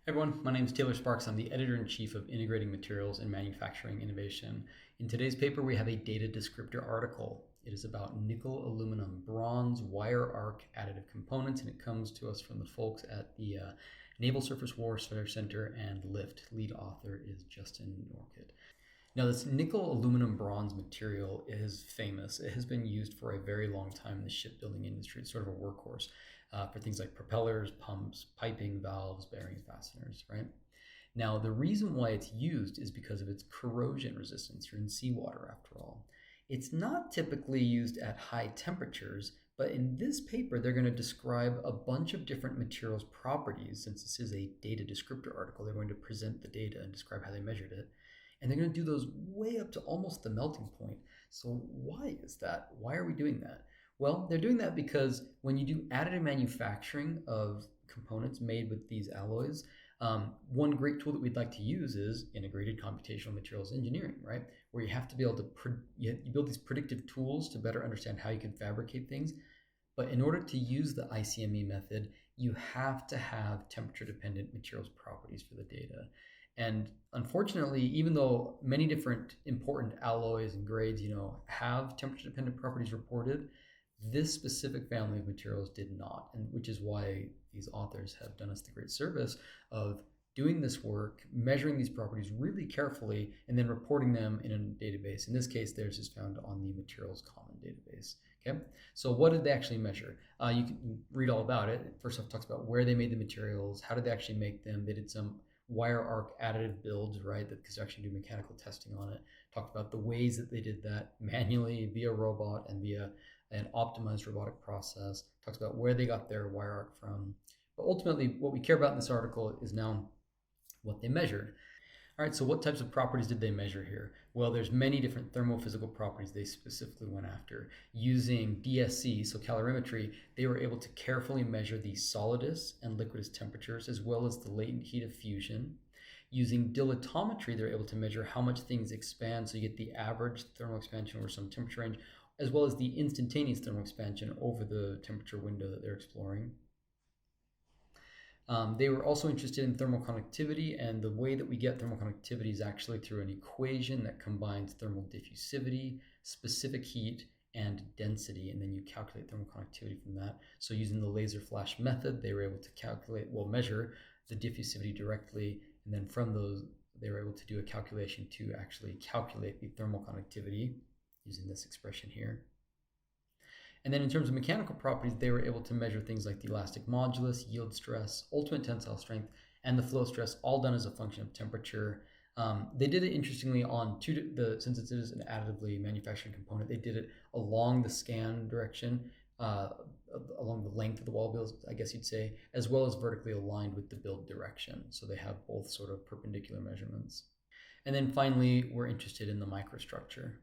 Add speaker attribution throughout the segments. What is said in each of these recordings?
Speaker 1: Hey everyone, my name is Taylor Sparks. I'm the editor-in-chief of Integrating Materials and Manufacturing Innovation. In today's paper, we have a data descriptor article. It is about nickel, aluminum, bronze, wire arc additive components, and it comes to us from the folks at the Naval Surface Warfare Center and LIFT. Lead author is Justin Norkett. Now, this nickel, aluminum, bronze material is famous. It has been used for a very long time in the shipbuilding industry. It's sort of a workhorse for things like propellers, pumps, piping, valves, bearings, fasteners, right? Now, the reason why it's used is because of its corrosion resistance. You're in seawater, after all. It's not typically used at high temperatures, but in this paper, they're going to describe a bunch of different materials' properties. Since this is a data descriptor article, they're going to present the data and describe how they measured it. And they're going to do those way up to almost the melting point. So why is that? Why are we doing that? Well, they're doing that because when you do additive manufacturing of components made with these alloys, one great tool that we'd like to use is integrated computational materials engineering, right? Where you have to be able to you build these predictive tools to better understand how you can fabricate things. But in order to use the ICME method, you have to have temperature-dependent materials properties for the data. And unfortunately, even though many different important alloys and grades, have temperature-dependent properties reported, this specific family of materials did not, and which is why these authors have done us the great service of doing this work, measuring these properties really carefully, and then reporting them in a database. In this case, theirs is found on the Materials Common database. Okay, so what did they actually measure? You can read all about it. First off, it talks about where they made the materials, how did they actually make them. They did some wire arc additive builds, right, because they actually do mechanical testing on it. Talked about the ways that they did that manually via robot and via an optimized robotic process. Talks about where they got their wire arc from. But ultimately, what we care about in this article is now what they measured. All right, so what types of properties did they measure here? Well, there's many different thermo-physical properties they specifically went after. Using DSC, so calorimetry, they were able to carefully measure the solidus and liquidus temperatures, as well as the latent heat of fusion. Using dilatometry, they're able to measure how much things expand, so you get the average thermal expansion over some temperature range, as well as the instantaneous thermal expansion over the temperature window that they're exploring. They were also interested in thermal conductivity, and the way that we get thermal conductivity is actually through an equation that combines thermal diffusivity, specific heat, and density, and then you calculate thermal conductivity from that. So using the laser flash method, they were able to measure the diffusivity directly, and then from those, they were able to do a calculation to actually calculate the thermal conductivity using this expression here. And then in terms of mechanical properties, they were able to measure things like the elastic modulus, yield stress, ultimate tensile strength, and the flow stress, all done as a function of temperature. They did it interestingly on since it is an additively manufactured component, they did it along the scan direction, along the length of the wall builds, I guess you'd say, as well as vertically aligned with the build direction. So they have both sort of perpendicular measurements. And then finally, we're interested in the microstructure.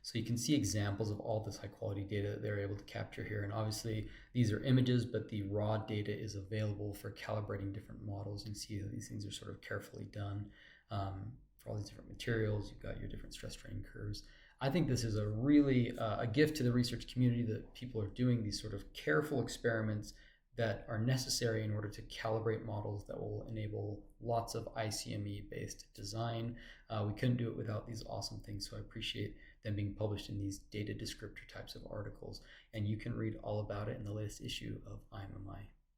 Speaker 1: So you can see examples of all this high quality data that they're able to capture here. And obviously these are images, but the raw data is available for calibrating different models. You can see that these things are sort of carefully done for all these different materials. You've got your different stress strain curves. I think this is a really a gift to the research community that people are doing these sort of careful experiments that are necessary in order to calibrate models that will enable lots of ICME-based design. We couldn't do it without these awesome things, so I appreciate them being published in these data descriptor types of articles. And you can read all about it in the latest issue of IMMI.